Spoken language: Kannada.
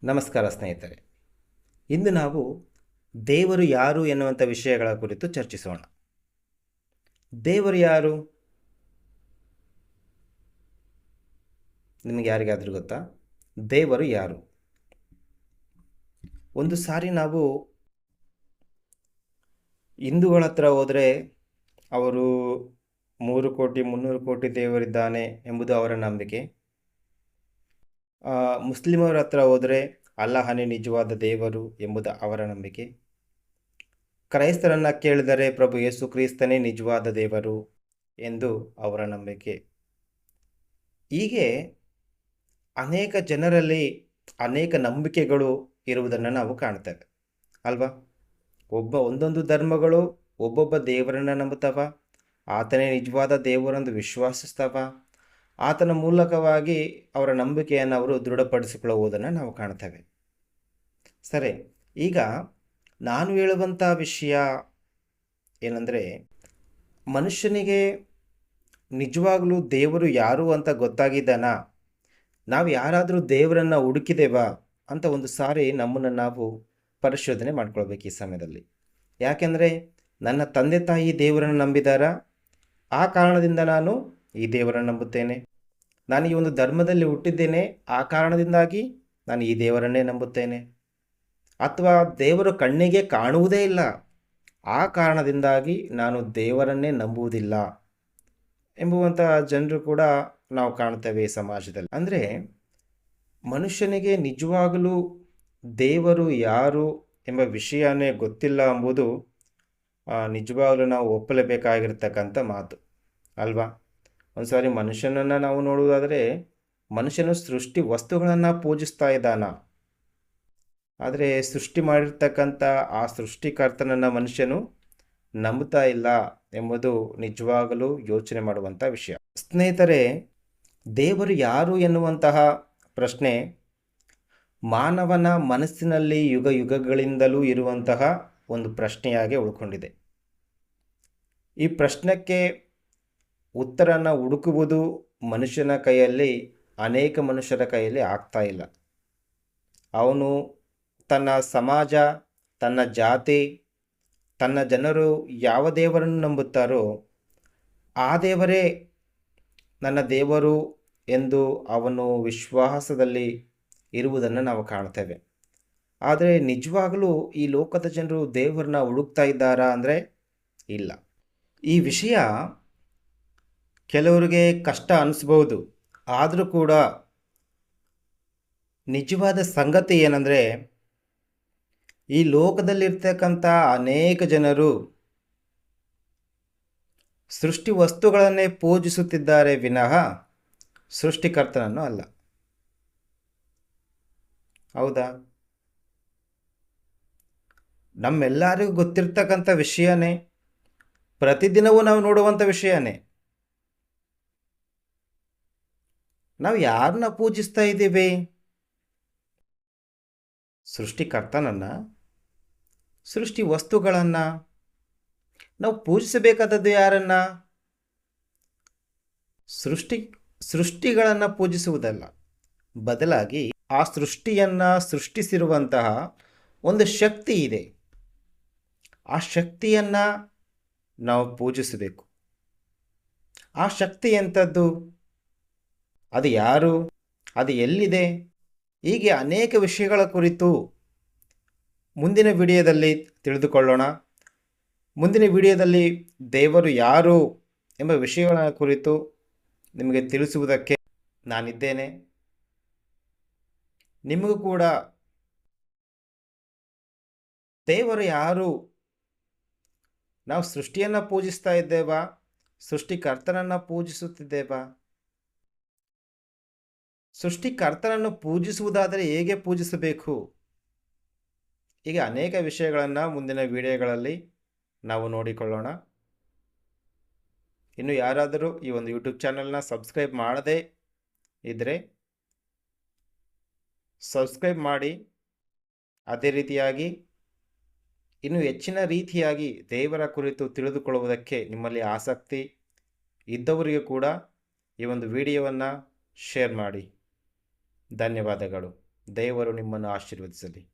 ನಮಸ್ಕಾರ ಸ್ನೇಹಿತರೆ. ಇಂದು ನಾವು ದೇವರು ಯಾರು ಎನ್ನುವಂಥ ವಿಷಯಗಳ ಕುರಿತು ಚರ್ಚಿಸೋಣ. ದೇವರು ಯಾರು? ನಿಮಗೆ ಯಾರಿಗಾದರೂ ಗೊತ್ತಾ? ದೇವರು ಯಾರು? ಒಂದು ಸಾರಿ ನಾವು ಹಿಂದೂಗಳ ಹತ್ರ ಹೋದರೆ ಅವರು 3 ಕೋಟಿ 300 ಕೋಟಿ ದೇವರಿದ್ದಾನೆ ಎಂಬುದು ಅವರ ನಂಬಿಕೆ. ಮುಸ್ಲಿಮರ ಹತ್ರ ಹೋದರೆ ಅಲ್ಲಾಹನೇ ನಿಜವಾದ ದೇವರು ಎಂಬುದು ಅವರ ನಂಬಿಕೆ. ಕ್ರೈಸ್ತರನ್ನು ಕೇಳಿದರೆ ಪ್ರಭು ಯೇಸು ಕ್ರಿಸ್ತನೇ ನಿಜವಾದ ದೇವರು ಎಂದು ಅವರ ನಂಬಿಕೆ. ಹೀಗೆ ಅನೇಕ ಜನರಲ್ಲಿ ಅನೇಕ ನಂಬಿಕೆಗಳು ಇರುವುದನ್ನು ನಾವು ಕಾಣ್ತೇವೆ ಅಲ್ವಾ? ಒಂದೊಂದು ಧರ್ಮಗಳು ಒಬ್ಬೊಬ್ಬ ದೇವರನ್ನು ನಂಬುತ್ತವ, ಆತನೇ ನಿಜವಾದ ದೇವರೆಂದು ವಿಶ್ವಾಸಿಸ್ತವ, ಆತನ ಮೂಲಕವಾಗಿ ಅವರ ನಂಬಿಕೆಯನ್ನು ಅವರು ದೃಢಪಡಿಸಿಕೊಳ್ಳುವುದನ್ನು ನಾವು ಕಾಣ್ತೇವೆ. ಸರಿ, ಈಗ ನಾನು ಹೇಳುವಂಥ ವಿಷಯ ಏನಂದರೆ, ಮನುಷ್ಯನಿಗೆ ನಿಜವಾಗಲೂ ದೇವರು ಯಾರು ಅಂತ ಗೊತ್ತಾಗಿದ್ದಾನ? ನಾವು ಯಾರಾದರೂ ದೇವರನ್ನು ಹುಡುಕಿದೇವಾ ಅಂತ ಒಂದು ಸಾರಿ ನಮ್ಮನ್ನು ನಾವು ಪರಿಶೋಧನೆ ಮಾಡ್ಕೊಳ್ಬೇಕು ಈ ಸಮಯದಲ್ಲಿ. ಯಾಕೆಂದರೆ ನನ್ನ ತಂದೆ ತಾಯಿ ದೇವರನ್ನು ನಂಬಿದಾರ, ಆ ಕಾರಣದಿಂದ ನಾನು ಈ ದೇವರನ್ನು ನಂಬುತ್ತೇನೆ. ನಾನು ಈ ಒಂದು ಧರ್ಮದಲ್ಲಿ ಹುಟ್ಟಿದ್ದೇನೆ, ಆ ಕಾರಣದಿಂದಾಗಿ ನಾನು ಈ ದೇವರನ್ನೇ ನಂಬುತ್ತೇನೆ. ಅಥವಾ ದೇವರು ಕಣ್ಣಿಗೆ ಕಾಣುವುದೇ ಇಲ್ಲ, ಆ ಕಾರಣದಿಂದಾಗಿ ನಾನು ದೇವರನ್ನೇ ನಂಬುವುದಿಲ್ಲ ಎಂಬುವಂಥ ಜನರು ಕೂಡ ನಾವು ಕಾಣ್ತೇವೆ ಈ ಸಮಾಜದಲ್ಲಿ. ಅಂದರೆ ಮನುಷ್ಯನಿಗೆ ನಿಜವಾಗಲೂ ದೇವರು ಯಾರು ಎಂಬ ವಿಷಯನೇ ಗೊತ್ತಿಲ್ಲ ಎಂಬುದು ನಿಜವಾಗಲೂ ನಾವು ಒಪ್ಪಲೇಬೇಕಾಗಿರ್ತಕ್ಕಂಥ ಮಾತು ಅಲ್ವಾ? ಒಂದು ಸಾರಿ ಮನುಷ್ಯನನ್ನು ನಾವು ನೋಡುವುದಾದರೆ, ಮನುಷ್ಯನು ಸೃಷ್ಟಿ ವಸ್ತುಗಳನ್ನು ಪೂಜಿಸ್ತಾ ಇದ್ದಾನ, ಆದರೆ ಸೃಷ್ಟಿ ಮಾಡಿರ್ತಕ್ಕಂಥ ಆ ಸೃಷ್ಟಿಕರ್ತನನ್ನು ಮನುಷ್ಯನು ನಂಬುತ್ತಾ ಇಲ್ಲ ಎಂಬುದು ನಿಜವಾಗಲೂ ಯೋಚನೆ ಮಾಡುವಂಥ ವಿಷಯ. ಸ್ನೇಹಿತರೆ, ದೇವರು ಯಾರು ಎನ್ನುವಂತಹ ಪ್ರಶ್ನೆ ಮಾನವನ ಮನಸ್ಸಿನಲ್ಲಿ ಯುಗ ಯುಗಗಳಿಂದಲೂ ಇರುವಂತಹ ಒಂದು ಪ್ರಶ್ನೆಯಾಗಿ ಉಳ್ಕೊಂಡಿದೆ. ಈ ಪ್ರಶ್ನೆಗೆ ಉತ್ತರನ ಹುಡುಕುವುದು ಮನುಷ್ಯನ ಕೈಯಲ್ಲಿ, ಅನೇಕ ಮನುಷ್ಯರ ಕೈಯಲ್ಲಿ ಆಗ್ತಾ ಇಲ್ಲ. ಅವನು ತನ್ನ ಸಮಾಜ, ತನ್ನ ಜಾತಿ, ತನ್ನ ಜನರು ಯಾವ ದೇವರನ್ನು ನಂಬುತ್ತಾರೋ ಆ ದೇವರೇ ನನ್ನ ದೇವರು ಎಂದು ಅವನು ವಿಶ್ವಾಸದಲ್ಲಿ ಇರುವುದನ್ನು ನಾವು ಕಾಣ್ತೇವೆ. ಆದರೆ ನಿಜವಾಗಲೂ ಈ ಲೋಕದ ಜನರು ದೇವರನ್ನ ಹುಡುಕ್ತಾ ಇದ್ದಾರಾ ಅಂದರೆ ಇಲ್ಲ. ಈ ವಿಷಯ ಕೆಲವರಿಗೆ ಕಷ್ಟ ಅನಿಸ್ಬೋದು, ಆದರೂ ಕೂಡ ನಿಜವಾದ ಸಂಗತಿ ಏನಂದರೆ, ಈ ಲೋಕದಲ್ಲಿರ್ತಕ್ಕಂಥ ಅನೇಕ ಜನರು ಸೃಷ್ಟಿ ವಸ್ತುಗಳನ್ನೇ ಪೂಜಿಸುತ್ತಿದ್ದಾರೆ ವಿನಃ ಸೃಷ್ಟಿಕರ್ತನನ್ನು ಅಲ್ಲ. ಹೌದಾ? ನಮ್ಮೆಲ್ಲರಿಗೂ ಗೊತ್ತಿರ್ತಕ್ಕಂಥ ವಿಷಯನೇ, ಪ್ರತಿದಿನವೂ ನಾವು ನೋಡುವಂಥ ವಿಷಯನೇ. ನಾವು ಯಾರನ್ನ ಪೂಜಿಸ್ತಾ ಇದ್ದೀವಿ? ಸೃಷ್ಟಿಕರ್ತನನ್ನು, ಸೃಷ್ಟಿ ವಸ್ತುಗಳನ್ನು. ನಾವು ಪೂಜಿಸಬೇಕಾದದ್ದು ಯಾರನ್ನ? ಸೃಷ್ಟಿಗಳನ್ನು ಪೂಜಿಸುವುದಲ್ಲ, ಬದಲಾಗಿ ಆ ಸೃಷ್ಟಿಯನ್ನು ಸೃಷ್ಟಿಸಿರುವಂತಹ ಒಂದು ಶಕ್ತಿ ಇದೆ, ಆ ಶಕ್ತಿಯನ್ನು ನಾವು ಪೂಜಿಸಬೇಕು. ಆ ಶಕ್ತಿ ಎಂಥದ್ದು? ಅದು ಯಾರು? ಅದು ಎಲ್ಲಿದೆ? ಹೀಗೆ ಅನೇಕ ವಿಷಯಗಳ ಕುರಿತು ಮುಂದಿನ ವಿಡಿಯೋದಲ್ಲಿ ತಿಳಿದುಕೊಳ್ಳೋಣ. ಮುಂದಿನ ವಿಡಿಯೋದಲ್ಲಿ ದೇವರು ಯಾರು ಎಂಬ ವಿಷಯಗಳ ಕುರಿತು ನಿಮಗೆ ತಿಳಿಸುವುದಕ್ಕೆ ನಾನಿದ್ದೇನೆ. ನಿಮಗೂ ಕೂಡ ದೇವರು ಯಾರು, ನಾವು ಸೃಷ್ಟಿಯನ್ನು ಪೂಜಿಸ್ತಾ ಇದ್ದೇವಾ, ಸೃಷ್ಟಿಕರ್ತನನ್ನು ಪೂಜಿಸುತ್ತಿದ್ದೇವಾ? ಸೃಷ್ಟಿಕರ್ತನನ್ನು ಪೂಜಿಸುವುದಾದರೆ ಹೇಗೆ ಪೂಜಿಸಬೇಕು? ಹೀಗೆ ಅನೇಕ ವಿಷಯಗಳನ್ನು ಮುಂದಿನ ವಿಡಿಯೋಗಳಲ್ಲಿ ನಾವು ನೋಡಿಕೊಳ್ಳೋಣ. ಇನ್ನು ಯಾರಾದರೂ ಈ ಒಂದು ಯೂಟ್ಯೂಬ್ ಚಾನಲ್ನ ಸಬ್ಸ್ಕ್ರೈಬ್ ಮಾಡದೇ ಇದ್ದರೆ ಸಬ್ಸ್ಕ್ರೈಬ್ ಮಾಡಿ. ಅದೇ ರೀತಿಯಾಗಿ ಇನ್ನು ಹೆಚ್ಚಿನ ರೀತಿಯಾಗಿ ದೇವರ ಕುರಿತು ತಿಳಿದುಕೊಳ್ಳುವುದಕ್ಕೆ ನಿಮ್ಮಲ್ಲಿ ಆಸಕ್ತಿ ಇದ್ದವರಿಗೂ ಕೂಡ ಈ ಒಂದು ವಿಡಿಯೋವನ್ನು ಶೇರ್ ಮಾಡಿ. ಧನ್ಯವಾದಗಳು. ದೇವರು ನಿಮ್ಮನ್ನು ಆಶೀರ್ವದಿಸಲಿ.